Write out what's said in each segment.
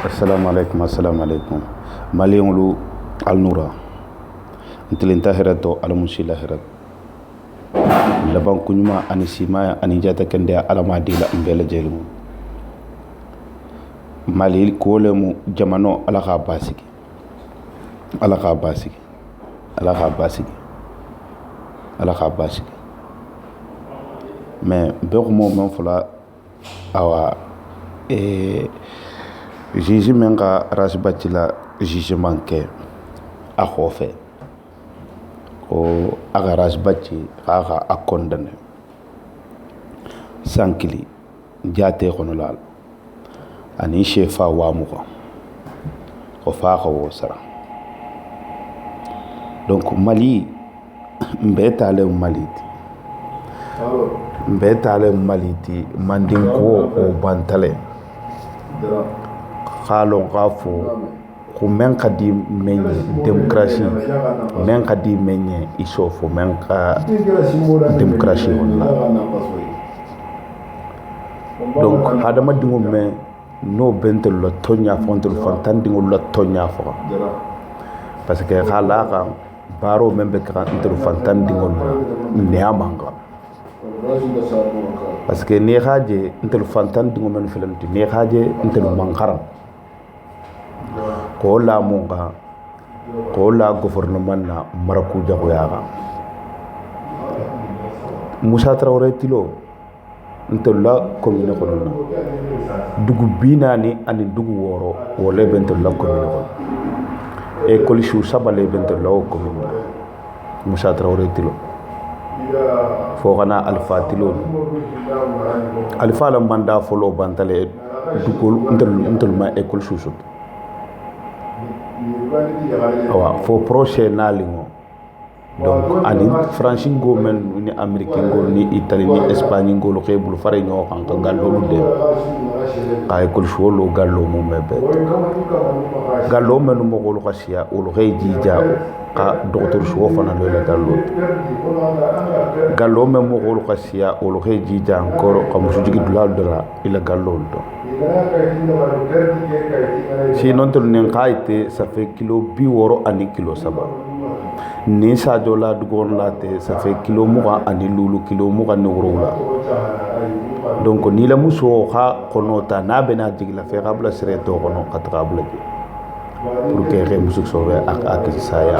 Assalamu alaikum. Maliyonglu alnura. Ntilinta herato alamusi lahirat. Laban kunyuma ani simaya ani jata kende alamadila mbele jelimu. Mali kolemu jamano alaka basiki. Alaka basiki. Alaka basiki. Alaka basiki. Mais bekumo menfula awa juge men ka rasbati la jugement kɛ a kɔfɛ ko a ka rasbati k'a ka a condamné san kili jaate kɔnɔ la ani shefa 20,000 ko f'a ka wo sara. Donc Mali mbɛ taale Mali ti mandinko o bantale xaalon xa fo xu men xa di meñe démocratie men xa di meñe i sofo men xa démocratie wonna. Donc hadamadiŋo me n'o bentelu la toña fo ntelu fantandiŋolu la toña foxa parce que xa la xan baaro men be kaxa ntelu fantandiŋolu la neyamanxa parce que ni xaje ntelu fantandiŋo men felentu ni xaje ntelu manxaram ko la monga ko la gouvernement na maraku jagoyaga Moussa Traoré tilo ntelu la commune kono na dugu binani ani dugu woro wole bentelu la commune kono e kolishu sabale bentelu la commune Moussa Traoré tilo fo kana alpha tilo alpha la manda folo bantale dugol ntelu ma école chouchou awa fo projet nalingo donc ani francingo men ni américain gol ni italie ni espagne gol xebul fare ñoo xam ka gallo de ay école choulo gallo mo mebe gallo men mo gol xasia o lo xey jija ka docteur chou fana le gallo men mo gol xasia o lo xey jija encore comme su jigi dulal dara ila gallo do si non te nen kaite ça fait kilo bi woro ani kilo saba ni sa jola dugon late ça fait kilo muga ani lulu kilo muga ni woro la donc ni la muso ha konota na bena jigla fe qabla sere to kono qatrabla pour que re musu sobe ak saya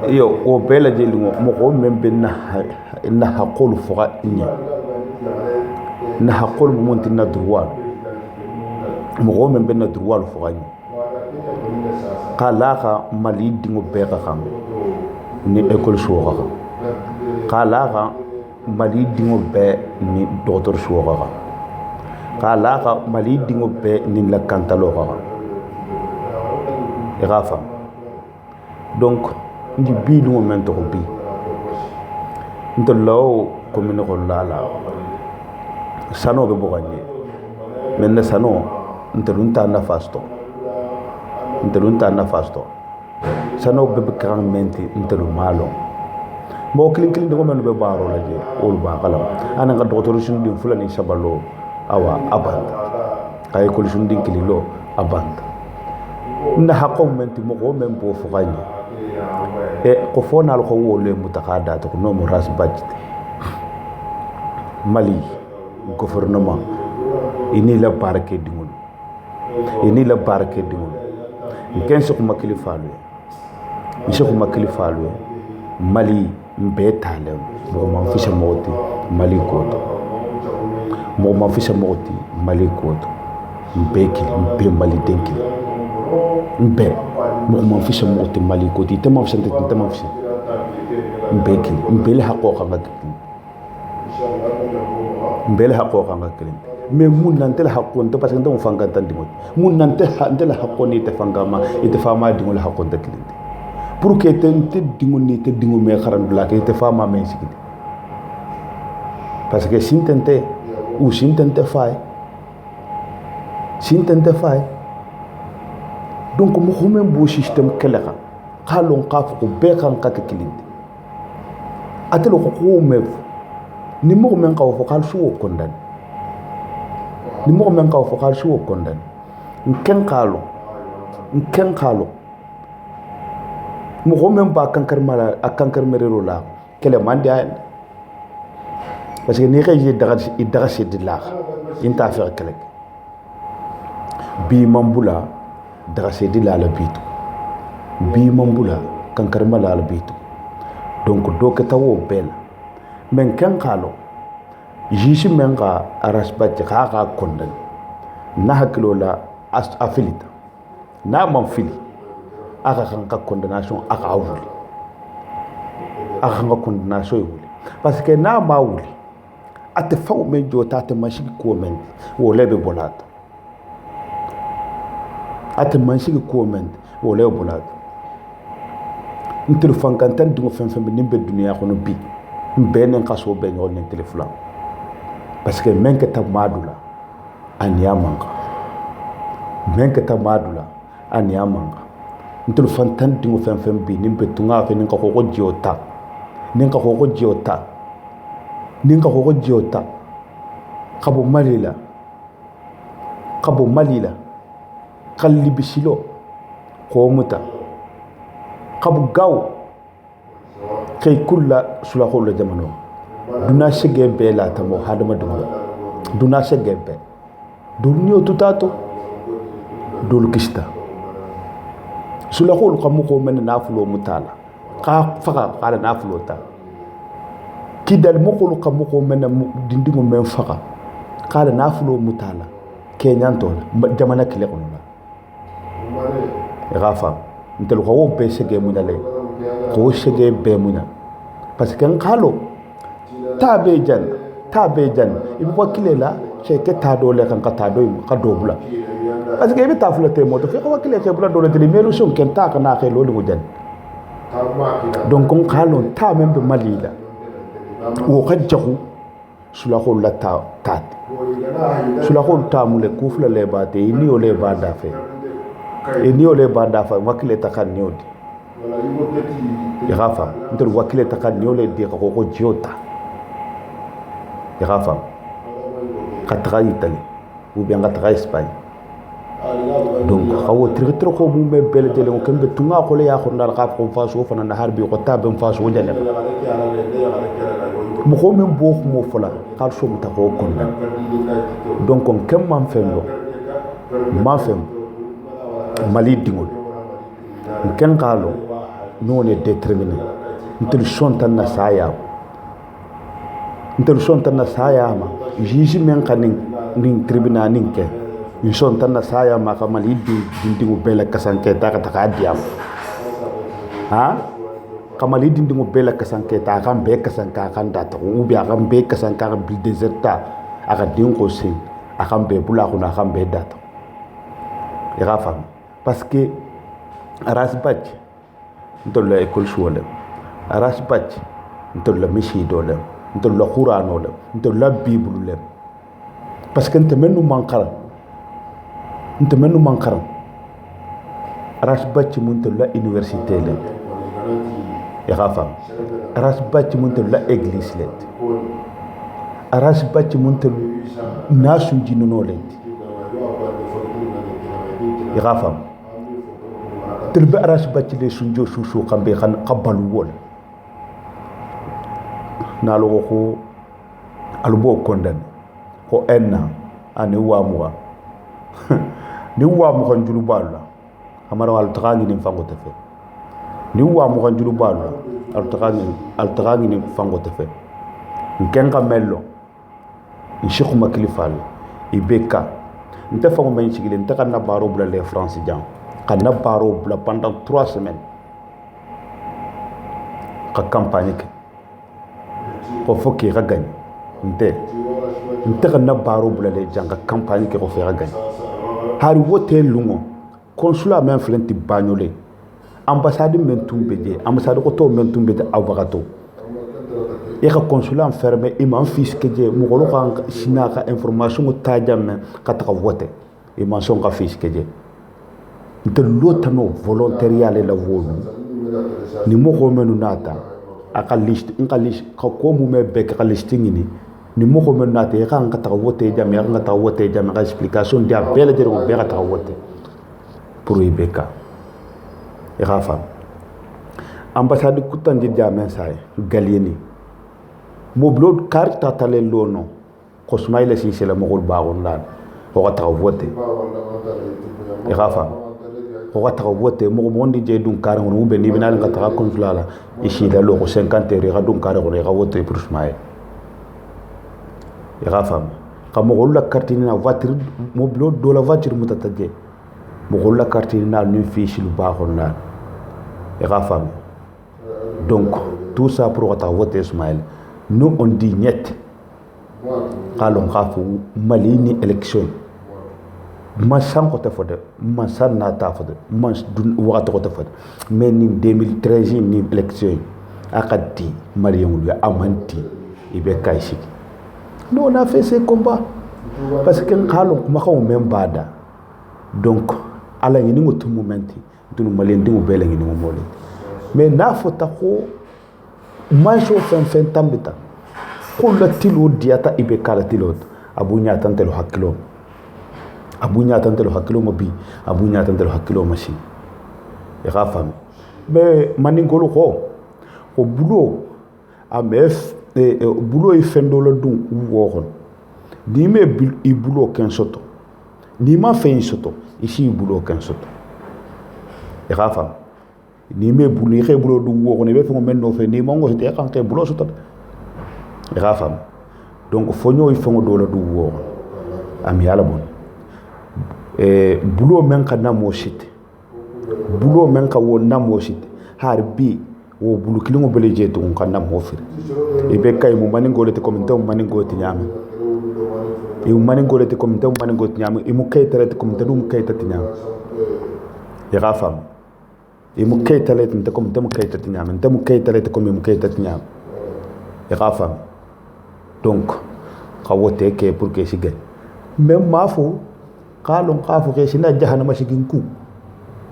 yo o bela jeli mo ko membe na haqul fuqa nya na haqul monti na droit mo membe na droit fuqa nya kala Mali dingo beka xam ni école soxa kala Mali dingo be ni docteur soxa kala Mali dingo be ni la kantalo xa irafa donc ndi bi no momento ko bi ndolo commune ko lala sano be boganye men sano ntelunta na fasto sano be kan menti ntelu malo mo klin do men be baro la je ol ba kala ana ga docteur sun din fulani sabalo awa abanda kay ko sun din kililo abanda na hakko menti mo ko men bo fugani e ko fona ko wole mutakada to no mo ras budget Mali gouvernement ini la barke dingul kenso kuma kilifalu Mali mbe talem mo man fisha moti Mali koto mbe Mali denki mbe mo man fisha moti Mali koto tema fisha mbe le haqo khanga kilim mais mun nan tel haqqon to parce que ndon fanga tan dimot mun nan tel haqqon ni te fanga ma ite fama dingol haqqon ta kilinde pour que te dingol ni te dingol me kharandula ke te fama men sikidi parce que sintente fay donc mo xumem bo système kelexa xalon qaf ko be kan ka kilinde atelo ko mev ni mo men qaw fo xal su ko ndan ni mo men ka fo khal shu condamné nken khalo mo men ba kankar mala akankar merero la kele mandi ay parce que ni xey daga sidillah inta fa kele bi mambula daga sidillah la bitu bi mambula kankar mala la bitu donc do ke tawo bel men kan khalo jishi men ga arasbat ga kondan na hakilo la afilita na man fili aka kan ka condamnation aka wuli aka kan ka condamnation wuli parce que na ma wuli ate faw men jota te mashiki ko men wo lebe bolata ate mashiki ko men wo lebe bolata ntel fankantan dungo fen nimbe dunia kono bi mbenen kaso be ñol nen telefon parce que men ke tamadula aniya manga men ke tamadula aniya manga ntel fantan dungo fen bi nimbe tunga fe nin ka ko jota nin ka ko jota nin ka ko jota kabo malila kalli bisilo ko muta kabu gaw kay kulla sula ko le jamano duna shege be la tamo hadama duna shege be dunyo tutato dul kista sula ko ko men nafulo mutala ka faka kala nafulo ta kidal mo ko men dindingo men faka kala nafulo mutala kenyanto jamana kile ko na rafa ntel ko wo be sege munale ko sege be muna parce que ngalo tabe jan ibi ko kilela che ke ta do le kan ka ta do ka do bula parce que ibi ta fula te moto fe ko kile ke bula do le te melu son ken ta kana ke lo jan donc on khalo ta même be malila wo khadjahu sula ko la ta sula ko ta mule ku fula le ba te ni o le ba da fe e ni ole banda fa wakile takan nyodi irafa ntel wakile takan nyole di ko jota irafa katra Italie ou bien katra Espagne donc xawo trictre ko bu me bel jele ko kembe tunga ko le ya ko ndal xaf ko fa so fana na harbi ko tabem fa so jale mo ko men bo mo fola xal so mu ta ko kon donc on kem man femlo ma fem Mali dingol ken kalo non est déterminé ntel sontan na saya ma jiji men kanin ning tribunal ninke ni sontan na saya ma ka Mali dingo bela kasanke ta ka diam ha ka Mali dingo bela kasanke ta kan be kasanka kan data u bi kan be kasanka bil deserta aka dingo sin akan be bula ko na kan be data ira fam parce que arasbach ntolla école chouole arasbach ntolla mishi dole ntolla qur'ano le ntolla bible le parce que ntemenu mankara arasbach ntolla université le irafa arasbach ntolla église le arasbach ntolla nasu jinno le irafa tilbe aras bacci le sunjo susu kambe kan qabalu wol nalo ko albo kondan ko enna ani wa ni wa mo kan julu balla amara wal tagangi ni fango tefe ni wa mo kan julu balla al tagangi ni fango tefe nkenga mello nshikhu maklifal ibeka nte fango men chigile nte kan na baro bula le france jam kan na baro bula pendant 3 semaines ka campagne ke ko foki ga gagne nte kan na baro bula le jang ka campagne ke ko fe ga gagne hari wote lungo consulat men flenti bagnolé ambassade men tumbeje ambassade ko to men tumbeje avocato e ka consulat fermé imam fils ke je mo ko kan sina ka information ta jamme ka ta voter imam son ka fils ke je de l'autre volontariat la volu ni mo ko menu nata aka liste ka ko mu me be ka liste ngini ni moko men nate e kan ka ta wote jam ya kan ta wote jam ka explication dia bele jere ko be ka ta wote pour ibeka e ga fam ambassade kutandi jamen say galieni mo blod carte tale lono ko smaile si c'est la mogol baron la ko ka ta wote e ga fam ko ka ta wote mo mondi je dun kar ngonu be ni binal ka ta consulat ici da lo ko 50 euro ga dun kar ko ga wote pour smaile e ga fam ka mo la carte ni na voiture mo blod do la voiture mutataje mo la carte ni na nu fiche lu baron la e ga fam donc tout ça pour ta vote Ismaël nous on dit net kalon khafu mali ni élection ma san ko ta fode ma san na ta fode ma dun wakati ko ta fode mais ni 2013 ni élection akati mali ngulu amanti ibe kaishi nous on a fait ces combats parce que kalon kuma ko même bada donc ala ni ngotu momenti dun mali ndingu bele ngi ngo mole mais na fota ko manso fen tambita ko la tilo diata ibe kala tilo abunya tantelo hakilo mabi abunya tantelo hakilo mashi e rafam mais maningolo ko bulo amef bulo e fendolo dun woron di me i bulo ken soto ni ma fen soto ici bulo ken soto e rafam ni me bulu xe bulo du wo ne be fo men no fe ni mongo te kan te bulo so to ga fam donc fo ñoy fo do la du wo am yalla bon bulo men ka na mo shit bulo men ka wo na mo shit har bi wo bulu kilingo bele je to kan na mo fir e be kay mo mani ngolete ko min taw mani ngoti nyama e mo mani ngolete ko min taw mani ngoti nyama e mo kay tere ko min taw mo kay tati nyama e ga fam e mo kay talet nte ko mo kay tati nyama nte mo kay talet ko mo kay tati nyama e ga fam donc kawote ke pour que si gagne même mafo kalon kafo ke sina jahannama sigin ku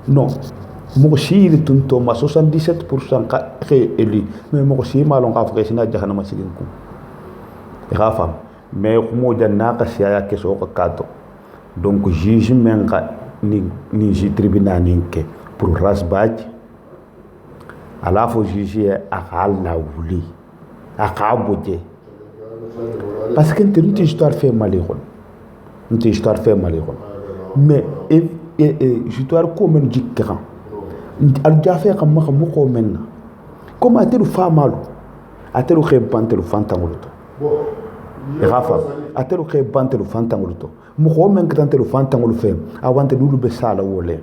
non mo shiri tunto ma 77% ka ke eli mais mo shi malon kafo ke sina jahannama sigin ku e ga fam mais mo janna ka siya ke so ka kato donc juge men ka ni ji tribunal ninke pour rasbaj ala fo juge akala wuli akaboje parce que une histoire fait mal une histoire fait mal mais histoire comme une jikran al jafe kam ma ko menna comme atelu famalu atelu khebantelu fantanguluto e rafa atelu khebantelu fantanguluto mo ko men katantelu fantangulu fe awante dulu be sala wole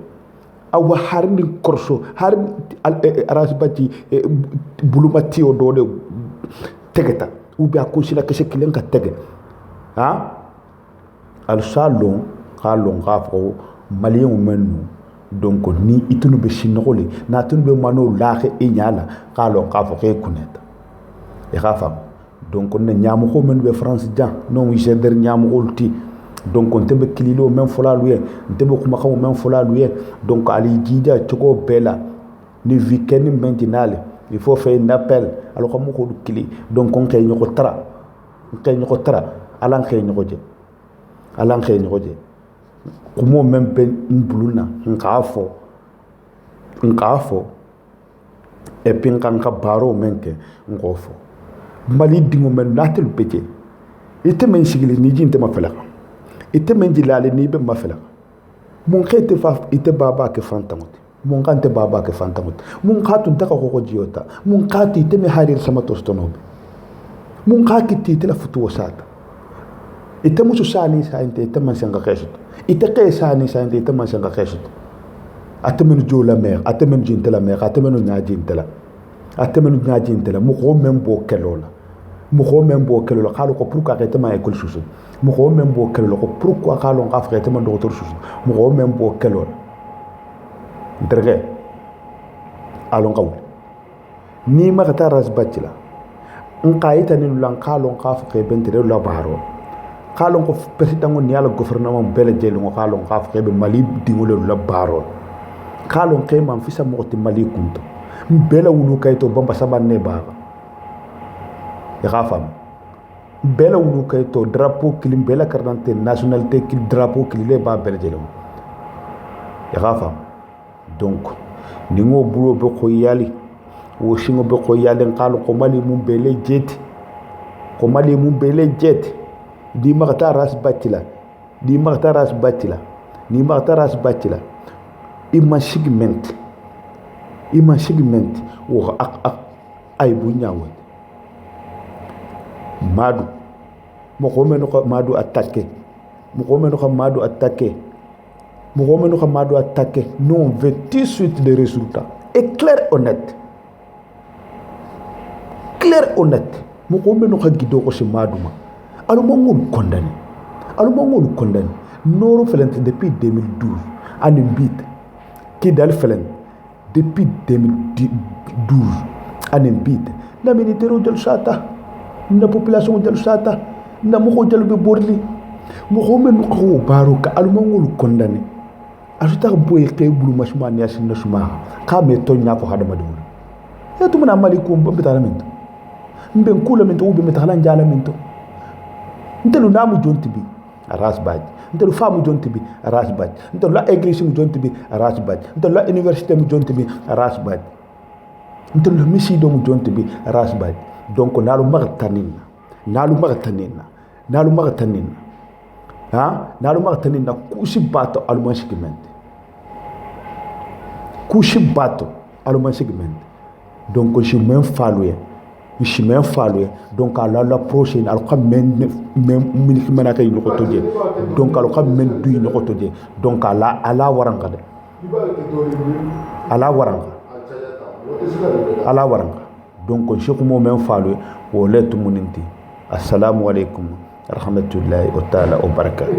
awa harni korso har arasbati bulumati o dode tegeta ubi akusila kese kilen ka tege ha al salon kalon gafo malien menu donc ni itunu be sinole na tunu be mano laxe e nyala kalon gafo ke kuneta e gafa donc on nyamu ko men be France dia non wi jeder nyamu ulti donc on tembe kililo men fola luye tembe kuma xam men fola luye donc ali jija toko bela ni weekend maintenant il faut faire un appel alors comme ko kili donc on kay ñoko tara alan kay ñoko je ko mo même ben buluna ngafo e pinkan ka baro menke ngofo mali dingo men natel pete ite men sigili ni jinte ma fela ite men dilale ni be ma fela mon kete fa ite baba ke fantamote mon kante baba ke fantamote mon khatu ntaka ko jiota mon khati ite me harir sama tostonobe mon khaki ite la futu wasata ite musu sani sa ite man sanga khesut ite ke sani sa ite man sanga khesut atemenu jola mer atemenu jintela mer atemenu nyajintela mo ko membo kelola khalo ko pourquoi arrêter ma école chouchou mo ko membo kelola ko pourquoi khalo nga frère ma docteur chouchou mo ko membo kelola ndrege alon qawl ni ma ta ras batila nqaita ni lan khalo nga frère bentere la baro khalo ko président ni ala gouvernement bele jelo khalo nga frère be mali dingolo la baro khalo ngema mfisa mo ti mali kunto mbela wulu kayto bamba sabanne baba ya gafam bela wulu kay to drapeau kilim bela carte nationalité kil drapeau kilile ba belgelo ya gafa donc ni ngo bulo be ko yali wo shingo be ko yali ngalo ko mali mum bele jet ko mali mum bele jet di magata ras batila di magata ras batila ni magata ras batila imagement wo ak ay bu ñaaw madu mo ko menu ko madu attaquer mo ko menu ko madu attaquer nous on veut tout de suite des résultats et clair honnête mo ko menu ko gido ko ci madu ma alu mo ngol condamné noro felent depuis 2012 ani bit ki dal felent depuis 2012 ani bit na militaire jël chata na population jël chata na mo ko jël be borli mo ko men ko baro ka almangul condamné ajuta boy kay bulu mashma ni asin nashma ka me to nya ko hadama dum ya to mena malikum be talamento mbe kula mento ube metala njala mento ntelu namu jonti bi ras baj ntelu famu jonti bi ras baj ntelu la église mu jonti bi ras baj ntelu la université mu jonti bi ras baj ntelu la misi do mu jonti bi ras baj donc nalu magtanina kushi bato alman segment donc je m'en fallu donc à la prochaine al xam men mena kay ñoko todje donc al xam men duy ñoko todje donc ala waranga donc je ko mo men fallu wo letu muninti assalamu alaikum rahmatullahi wa ta'ala wa barakatuh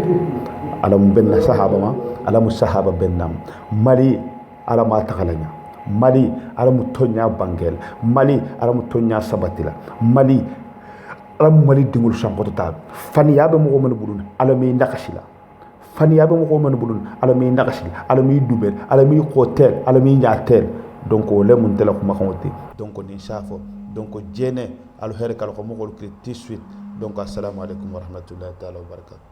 alam benna sahaba ma alam sahaba bennam mali alama takalanya mali alamu tonya bangel mali alamu tonya sabatila mali alamu mali dingul shangoto ta fani yabe mo men budun alami nakashila alami dubel alami hotel alami nyatel donc le mun tela ko makonti donc ni safo donc jene al herkal ko mo ko tout de suite donc assalamu alaikum wa rahmatullahi ta'ala wa barakatuh